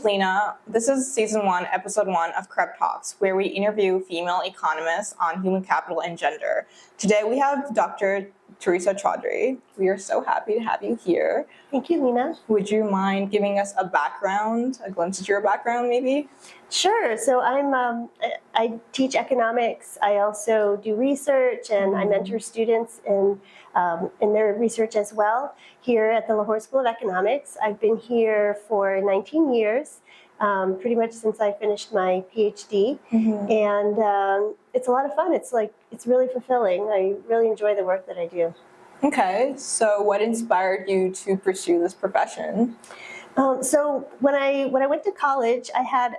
name's Lena. This is season 1, episode 1 of CREB Talks, where we interview female economists on human capital and gender. Today we have Dr. Theresa Chaudhry. We are so happy to have you here. Thank you, Lena. Would you mind giving us a background, a glimpse into your background maybe? Sure. So I teach economics. I also do research, and I mentor students in their research as well here at the Lahore School of Economics. I've been here for 19 years, pretty much since I finished my PhD, and it's a lot of fun. It's really fulfilling. I really enjoy the work that I do. Okay, so what inspired you to pursue this profession? So when I went to college, I had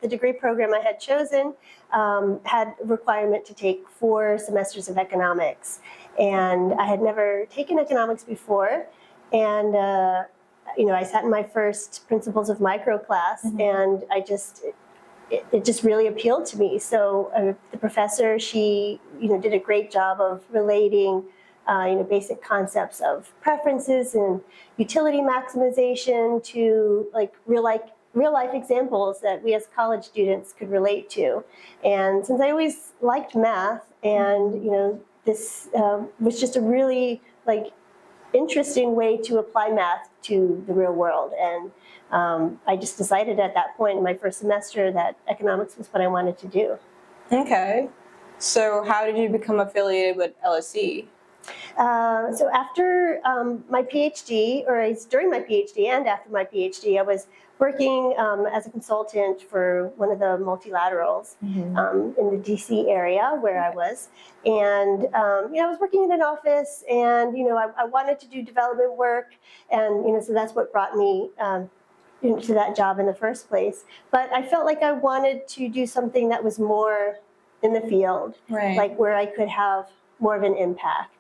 the degree program I had chosen had a requirement to take 4 semesters of economics, and I had never taken economics before, and I sat in my first principles of micro class, and it just really appealed to me. So the professor, she did a great job of relating basic concepts of preferences and utility maximization to real life examples that we as college students could relate to. And since I always liked math, and this was just a really interesting way to apply math to the real world. And I just decided at that point in my first semester that economics was what I wanted to do. Okay, so how did you become affiliated with LSE? So after my PhD, during my PhD and after my PhD, I was working as a consultant for one of the multilaterals in the DC area where I was. And I was working in an office, and I wanted to do development work, and so that's what brought me to that job in the first place. But I felt like I wanted to do something that was more in the field, right, where I could have more of an impact.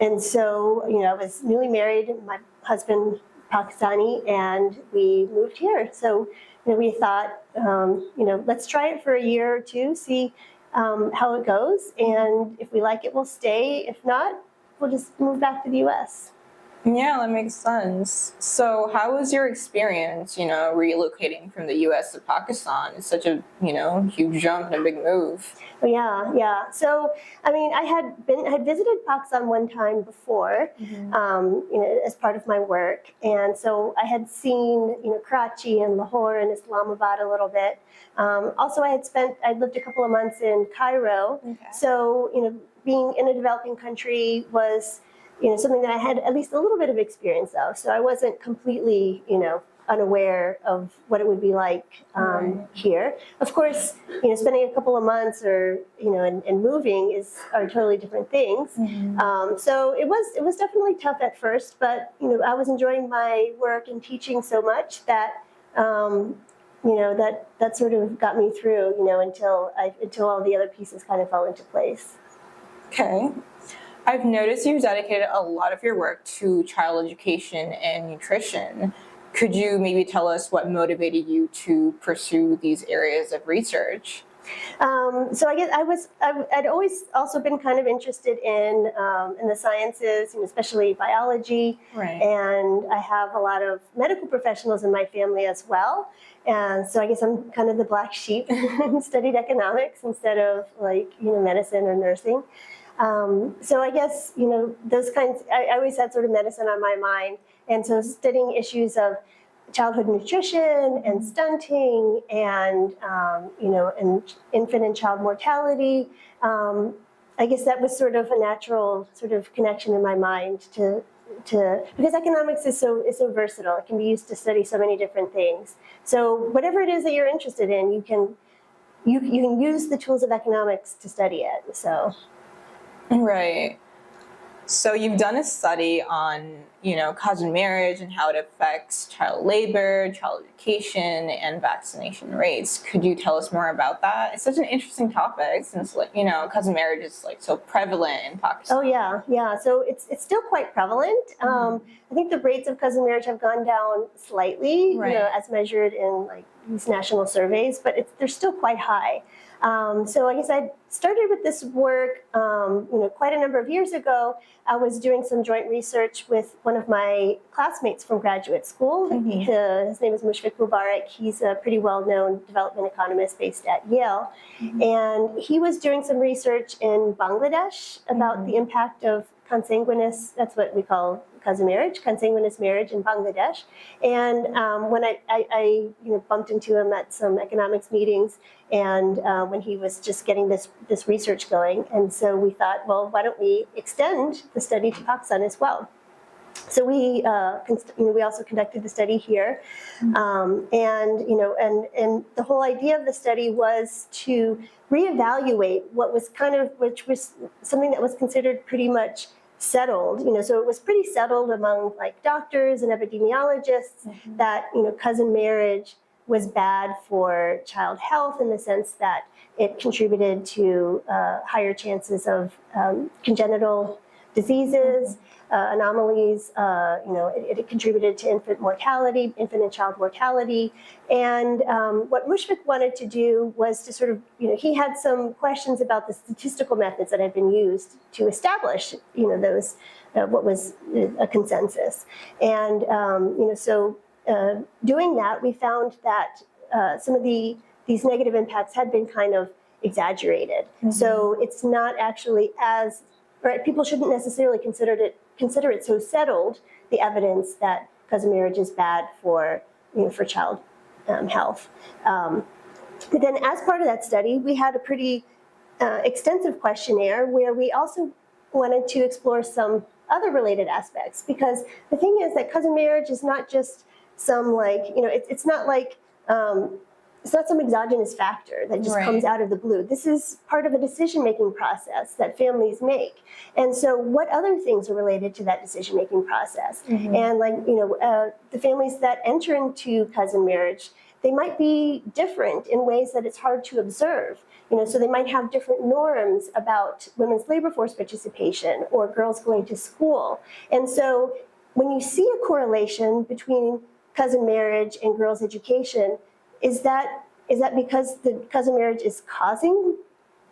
And so, I was newly married, my husband Pakistani, and we moved here. So, we thought, let's try it for a year or two, see how it goes. And if we like it, we'll stay. If not, we'll just move back to the US. Yeah, that makes sense. So how was your experience, relocating from the US to Pakistan? It's such a, huge jump and a big move. Oh, yeah. So, I had visited Pakistan one time before, as part of my work. And so I had seen, Karachi and Lahore and Islamabad a little bit. Also, I'd lived a couple of months in Cairo. Okay. So, being in a developing country was something that I had at least a little bit of experience of. So I wasn't completely, unaware of what it would be like here. Of course, spending a couple of months or, and moving are totally different things. So it was definitely tough at first, but, I was enjoying my work and teaching so much that, that sort of got me through, until all the other pieces kind of fell into place. Okay. I've noticed you've dedicated a lot of your work to child education and nutrition. Could you maybe tell us what motivated you to pursue these areas of research? So I guess I'd always also been kind of interested in the sciences, especially biology. Right. And I have a lot of medical professionals in my family as well. And so I guess I'm kind of the black sheep and studied economics instead of medicine or nursing. So I guess, those kinds, I always had sort of medicine on my mind. And so studying issues of childhood nutrition and stunting and, and infant and child mortality, I guess that was sort of a natural sort of connection in my mind because economics is so versatile. It can be used to study so many different things. So whatever it is that you're interested in, you can use the tools of economics to study it. So. Right. So you've done a study on, cousin marriage and how it affects child labor, child education, and vaccination rates. Could you tell us more about that? It's such an interesting topic since, cousin marriage is so prevalent in Pakistan. Oh yeah. So it's still quite prevalent. I think the rates of cousin marriage have gone down slightly, right, as measured in these national surveys, but they're still quite high. So I guess I started with this work, quite a number of years ago. I was doing some joint research with one of my classmates from graduate school. His name is Mushfiq Mubarak. He's a pretty well-known development economist based at Yale. And he was doing some research in Bangladesh about the impact of consanguineous, that's what we call cousin marriage, consanguineous marriage in Bangladesh. And when I bumped into him at some economics meetings, and when he was just getting this research going, and so we thought, well, why don't we extend the study to Pakistan as well? So we also conducted the study here, and the whole idea of the study was to reevaluate which was something that was considered pretty much settled, so it was pretty settled among like doctors and epidemiologists that, cousin marriage was bad for child health in the sense that it contributed to higher chances of congenital diseases, anomalies, it contributed to infant and child mortality. And what Mushfiq wanted to do was to sort of, he had some questions about the statistical methods that had been used to establish, those, what was a consensus. And, so doing that, we found that some of these negative impacts had been kind of exaggerated. So it's not actually as, right, people shouldn't necessarily consider it so settled, the evidence that cousin marriage is bad for child health. But then as part of that study, we had a pretty extensive questionnaire where we also wanted to explore some other related aspects, because the thing is that cousin marriage is not just some it's not like it's not some exogenous factor that just comes out of the blue. This is part of a decision-making process that families make. And so what other things are related to that decision-making process? And the families that enter into cousin marriage, they might be different in ways that it's hard to observe. So they might have different norms about women's labor force participation or girls going to school. And so when you see a correlation between cousin marriage and girls' education, is that because the cousin marriage is causing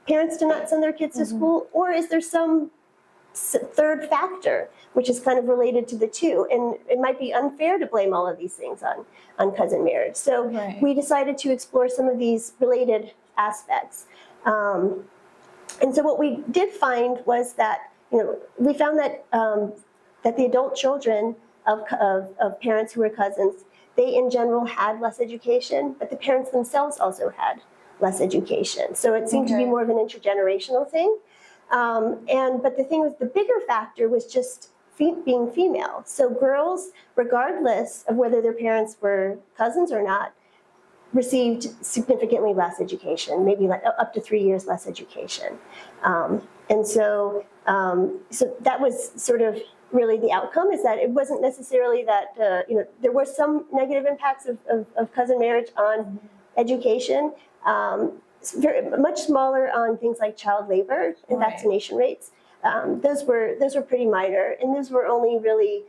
parents to not send their kids to school, or is there some third factor which is kind of related to the two? And it might be unfair to blame all of these things on cousin marriage. So we decided to explore some of these related aspects. And so what we did find was that we found that that the adult children of parents who were cousins, they in general had less education, but the parents themselves also had less education. So it seemed to be more of an intergenerational thing. But the thing was, the bigger factor was just being female. So girls, regardless of whether their parents were cousins or not, received significantly less education, maybe like up to 3 years less education. So that was sort of really the outcome, is that it wasn't necessarily that, there were some negative impacts of cousin marriage on education, much smaller on things like child labor and vaccination rates. Those were pretty minor, and those were only really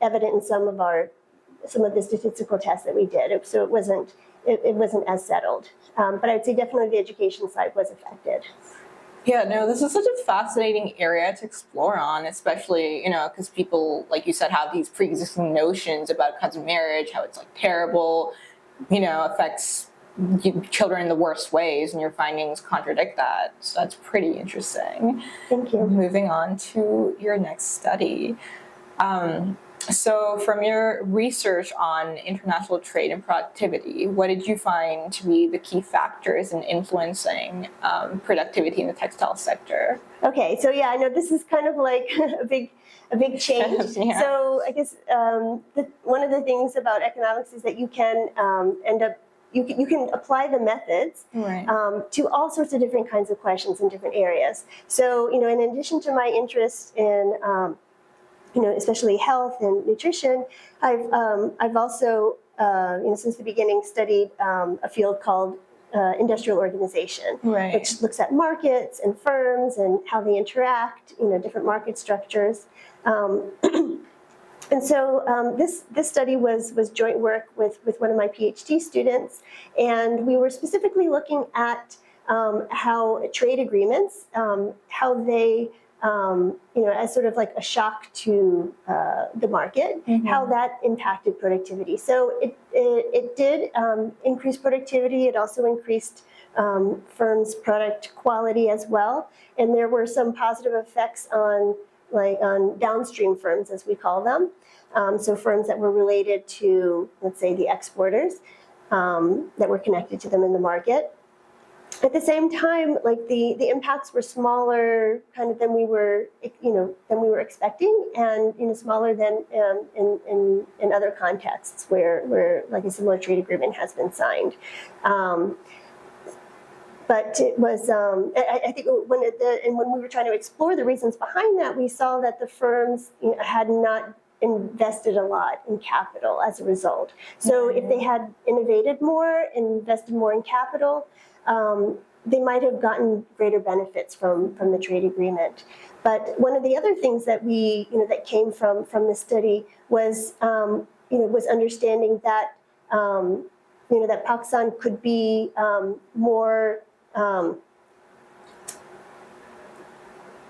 evident in some of the statistical tests that we did. So it wasn't as settled. But I'd say definitely the education side was affected. Yeah, no, this is such a fascinating area to explore on, especially, because people, like you said, have these pre-existing notions about cousin marriage, how it's like terrible, affects children in the worst ways, and your findings contradict that. So that's pretty interesting. Thank you. Moving on to your next study. So from your research on international trade and productivity, what did you find to be the key factors in influencing productivity in the textile sector? Okay, so I know this is kind of like a big change. So I guess one of the things about economics is that you can you can apply the methods to all sorts of different kinds of questions in different areas. So in addition to my interest in especially health and nutrition, I've also, since the beginning, studied a field called industrial organization, which looks at markets and firms and how they interact, different market structures. And so this study was joint work with one of my PhD students, and we were specifically looking at how trade agreements, how they, as sort of like a shock to the market, how that impacted productivity. So it did increase productivity. It also increased firms' product quality as well, and there were some positive effects on downstream firms, as we call them. So firms that were related to, let's say, the exporters that were connected to them in the market. At the same time, like the impacts were smaller, kind of than we were expecting, and smaller than in other contexts where like a similar trade agreement has been signed. But it was, I think when we were trying to explore the reasons behind that, we saw that the firms had not invested a lot in capital as a result. So if they had innovated more, invested more in capital, they might have gotten greater benefits from the trade agreement. But one of the other things that that came from this study was was understanding that that Pakistan could be more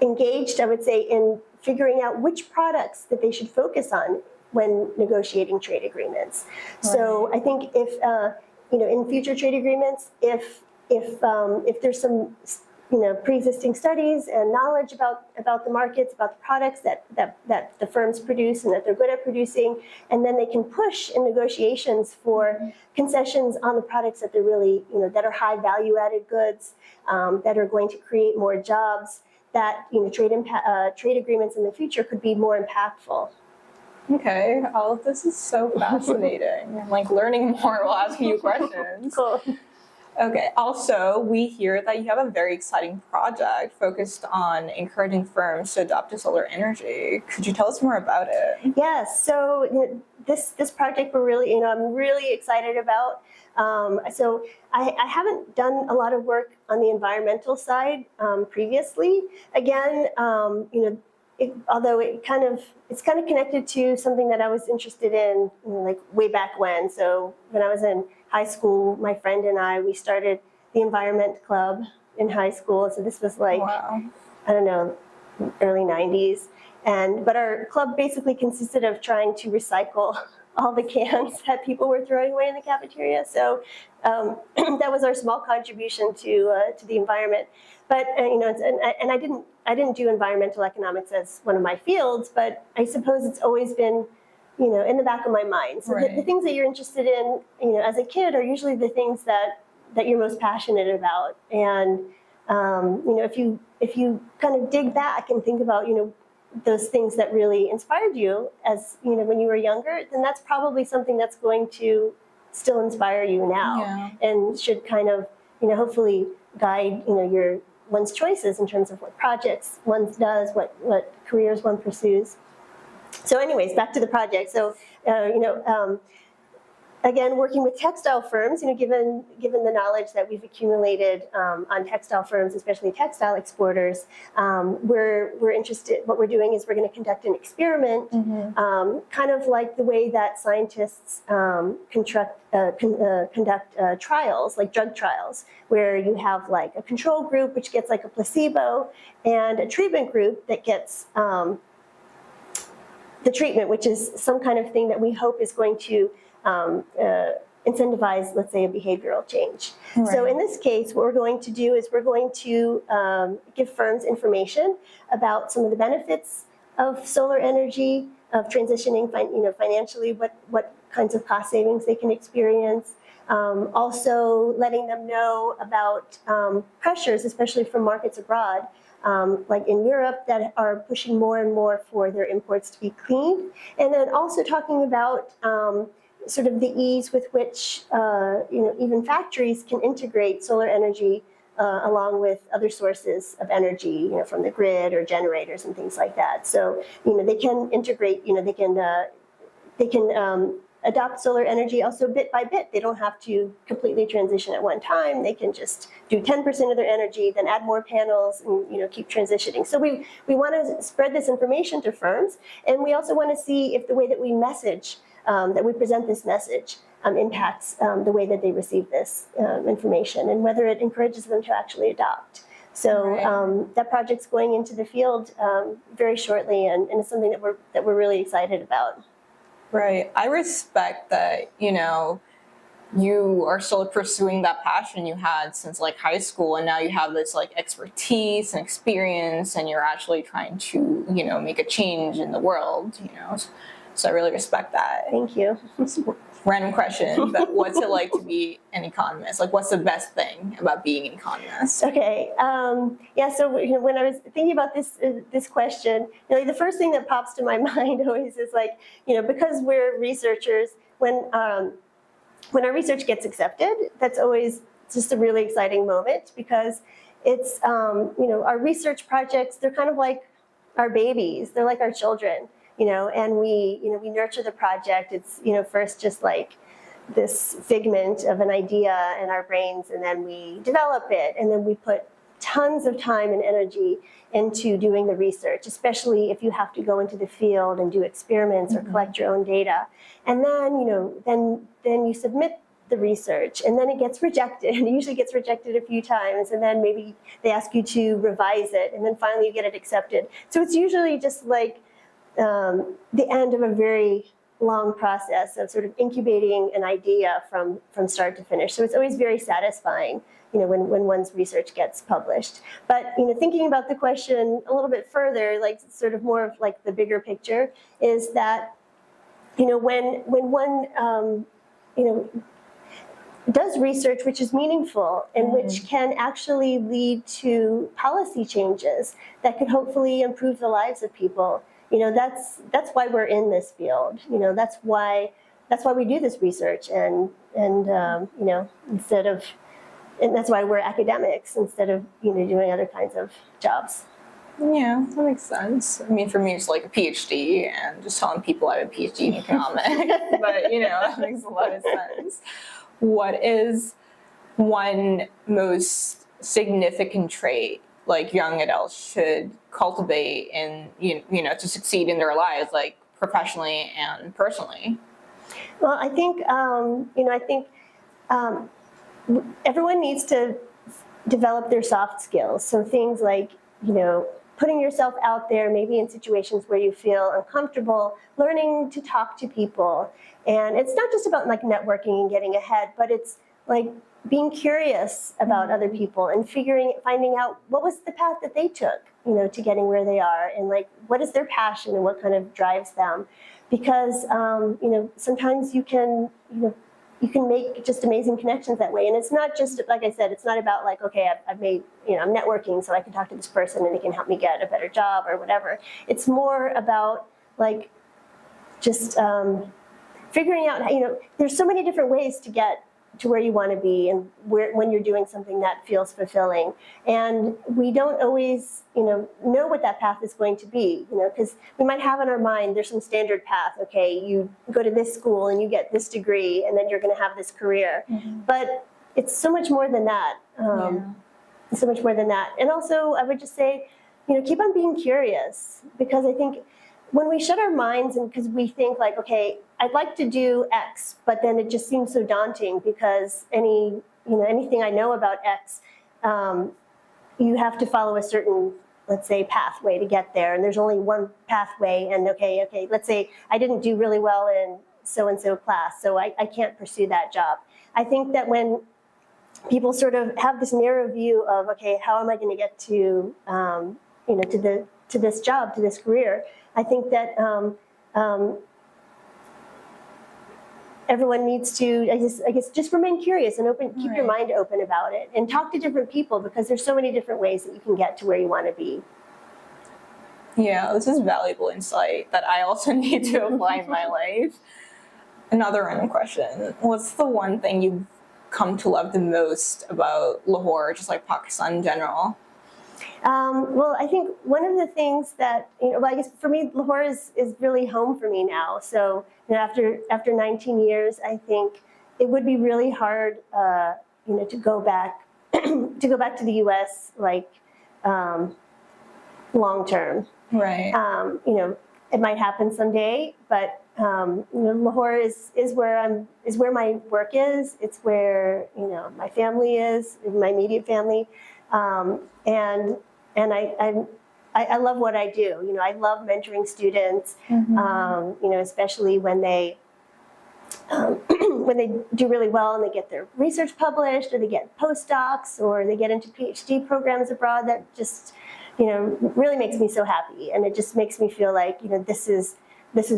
engaged, I would say, in figuring out which products that they should focus on when negotiating trade agreements. Right. So I think if in future trade agreements, if there's some pre-existing studies and knowledge about the markets, about the products that the firms produce and that they're good at producing, and then they can push in negotiations for concessions on the products that they're really, that are high value-added goods, that are going to create more jobs, that trade agreements in the future could be more impactful. Okay, all of this is so fascinating. I'm like learning more while asking you questions. Cool. Okay, also, we hear that you have a very exciting project focused on encouraging firms to adopt to solar energy. Could you tell us more about it? Yes, so this project I'm really excited about. So I haven't done a lot of work on the environmental side previously. Again, although it's kind of connected to something that I was interested in, like way back when. So when I was in high school, my friend and we started the environment club in high school. So this was like, wow. I don't know, early 90s. But our club basically consisted of trying to recycle all the cans that people were throwing away in the cafeteria. So that was our small contribution to the environment. But and I didn't do environmental economics as one of my fields, but I suppose it's always been in the back of my mind. So right. the things that you're interested in, as a kid, are usually the things that you're most passionate about. And if you kind of dig back and think about those things that really inspired you as when you were younger, then that's probably something that's going to still inspire you now, and should kind of hopefully guide one's choices in terms of what projects one does, what careers one pursues. So anyways, back to the project. So again, working with textile firms, given the knowledge that we've accumulated on textile firms, especially textile exporters, we're interested. What we're doing is we're going to conduct an experiment, kind of like the way that scientists conduct trials, like drug trials, where you have like a control group which gets like a placebo, and a treatment group that gets the treatment, which is some kind of thing that we hope is going to incentivize, let's say, a behavioral change. Right. So in this case, what we're going to do is we're going to give firms information about some of the benefits of solar energy, of transitioning financially, what kinds of cost savings they can experience. Also letting them know about pressures, especially from markets abroad, like in Europe, that are pushing more and more for their imports to be clean. And then also talking about sort of the ease with which even factories can integrate solar energy along with other sources of energy, from the grid or generators and things like that. So they can integrate, they can adopt solar energy also bit by bit. They don't have to completely transition at one time. They can just do 10% of their energy, then add more panels, and keep transitioning. So we want to spread this information to firms, and we also want to see if the way that we message, that we present this message, impacts the way that they receive this information, and whether it encourages them to actually adopt. So that project's going into the field very shortly, and it's something that we're really excited about. Right. I respect that, you are still pursuing that passion you had since like high school, and now you have this like expertise and experience, and you're actually trying to, make a change in the world, So I really respect that. Thank you. Random question, but what's it like to be an economist? Like, what's the best thing about being an economist? Okay. So when I was thinking about this question, the first thing that pops to my mind always is like, because we're researchers, when our research gets accepted, that's always just a really exciting moment, because it's our research projects, they're kind of like our babies. They're like our children. And we nurture the project. It's, first just like this figment of an idea in our brains, and then we develop it, and then we put tons of time and energy into doing the research, especially if you have to go into the field and do experiments or collect your own data. And then, then you submit the research, and then it gets rejected, and it usually gets rejected a few times, and then maybe they ask you to revise it, and then finally you get it accepted. So it's usually just like the end of a very long process of sort of incubating an idea from start to finish. So it's always very satisfying, when one's research gets published. But thinking about the question a little bit further, like sort of more of like the bigger picture, is that when one does research which is meaningful and which can actually lead to policy changes that could hopefully improve the lives of people. That's why we're in this field. That's why we do this research, and that's why we're academics instead of doing other kinds of jobs. Yeah, that makes sense. I mean, for me, it's like a PhD and just telling people I have a PhD in economics, but that makes a lot of sense. What is one most significant trait like young adults should cultivate in to succeed in their lives, like professionally and personally? Well, I think everyone needs to develop their soft skills. So things like putting yourself out there, maybe in situations where you feel uncomfortable, learning to talk to people, and it's not just about like networking and getting ahead, but it's like being curious about other people and finding out what was the path that they took, to getting where they are, and like what is their passion and what kind of drives them. Because sometimes you can make just amazing connections that way. And it's not just, like I said, it's not about like, okay, I've made, I'm networking so I can talk to this person and they can help me get a better job or whatever. It's more about like just figuring out, there's so many different ways to get to where you want to be, and when you're doing something that feels fulfilling. And we don't always, know what that path is going to be, because we might have in our mind, there's some standard path. Okay, you go to this school and you get this degree, and then you're going to have this career. But it's so much more than that. So much more than that. And also, I would just say, keep on being curious, because I think when we shut our minds, and because we think like, okay, I'd like to do X, but then it just seems so daunting because anything I know about X, you have to follow a certain, let's say, pathway to get there, and there's only one pathway. And okay, let's say I didn't do really well in so-and-so class, so I can't pursue that job. I think that when people sort of have this narrow view of, okay, how am I going to get to, to this job, to this career? I think that everyone needs to, I guess, just remain curious and open, keep your mind open about it, and talk to different people, because there's so many different ways that you can get to where you want to be. Yeah, this is valuable insight that I also need to apply in my life. Another random question: what's the one thing you've come to love the most about Lahore, just like Pakistan in general? Well, I think one of the things that, well, I guess for me, Lahore is really home for me now. So, after 19 years, I think it would be really hard, to go back to the U.S. like long term. Right. It might happen someday, but Lahore is where my work is. It's where my family is, my immediate family, and I love what I do. I love mentoring students, especially when they when they do really well and they get their research published, or they get postdocs, or they get into PhD programs abroad. That just really makes me so happy, and it just makes me feel like this is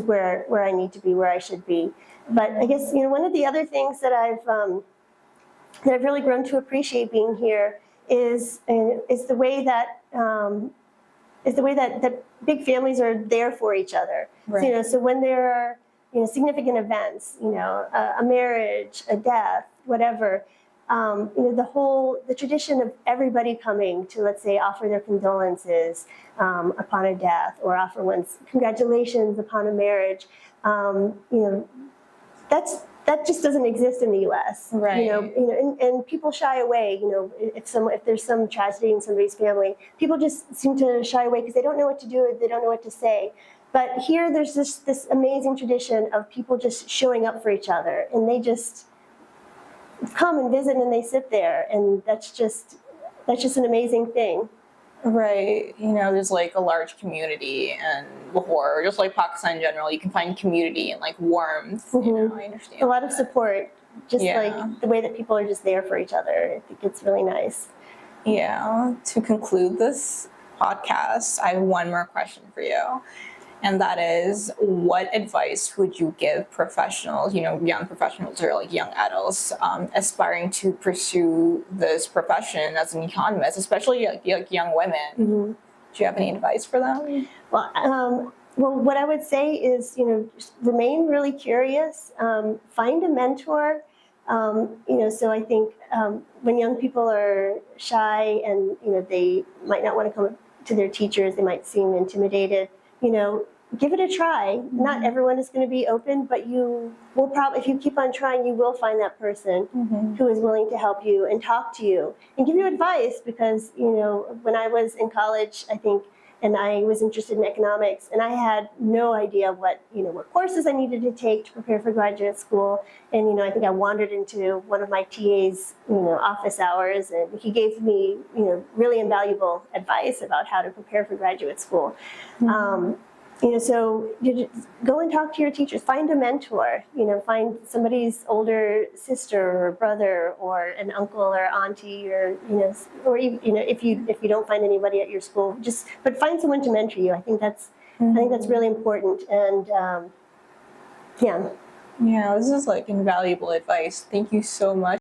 where I need to be, where I should be. But I guess one of the other things that I've really grown to appreciate being here is the way that that big families are there for each other. Right. So when there are significant events, a marriage, a death, whatever, the tradition of everybody coming to, let's say, offer their condolences upon a death, or offer one's congratulations upon a marriage, that just doesn't exist in the U.S. Right. And people shy away. If there's some tragedy in somebody's family, people just seem to shy away because they don't know what to do, or they don't know what to say. But here, there's this amazing tradition of people just showing up for each other, and they just come and visit, and they sit there, and that's just an amazing thing. Right. There's like a large community in Lahore, just like Pakistan in general. You can find community and like warmth. I understand. A lot of support, just like the way that people are just there for each other. I think it's really nice. Yeah. To conclude this podcast, I have one more question for you. And that is, what advice would you give professionals, young professionals or like young adults aspiring to pursue this profession as an economist, especially like young women? Mm-hmm. Do you have any advice for them? Well, what I would say is, just remain really curious, find a mentor. So I think when young people are shy and, they might not want to come to their teachers, they might seem intimidated, give it a try. Mm-hmm. Not everyone is going to be open, but you will probably, if you keep on trying, you will find that person who is willing to help you and talk to you and give you advice. Because, when I was in college, I think, and I was interested in economics, and I had no idea what courses I needed to take to prepare for graduate school. And, I think I wandered into one of my TA's, office hours, and he gave me, really invaluable advice about how to prepare for graduate school. Mm-hmm. So you just go and talk to your teachers. Find a mentor. Find somebody's older sister or brother, or an uncle or auntie, or or if you don't find anybody at your school, but find someone to mentor you. I think that's really important. And yeah, this is like invaluable advice. Thank you so much.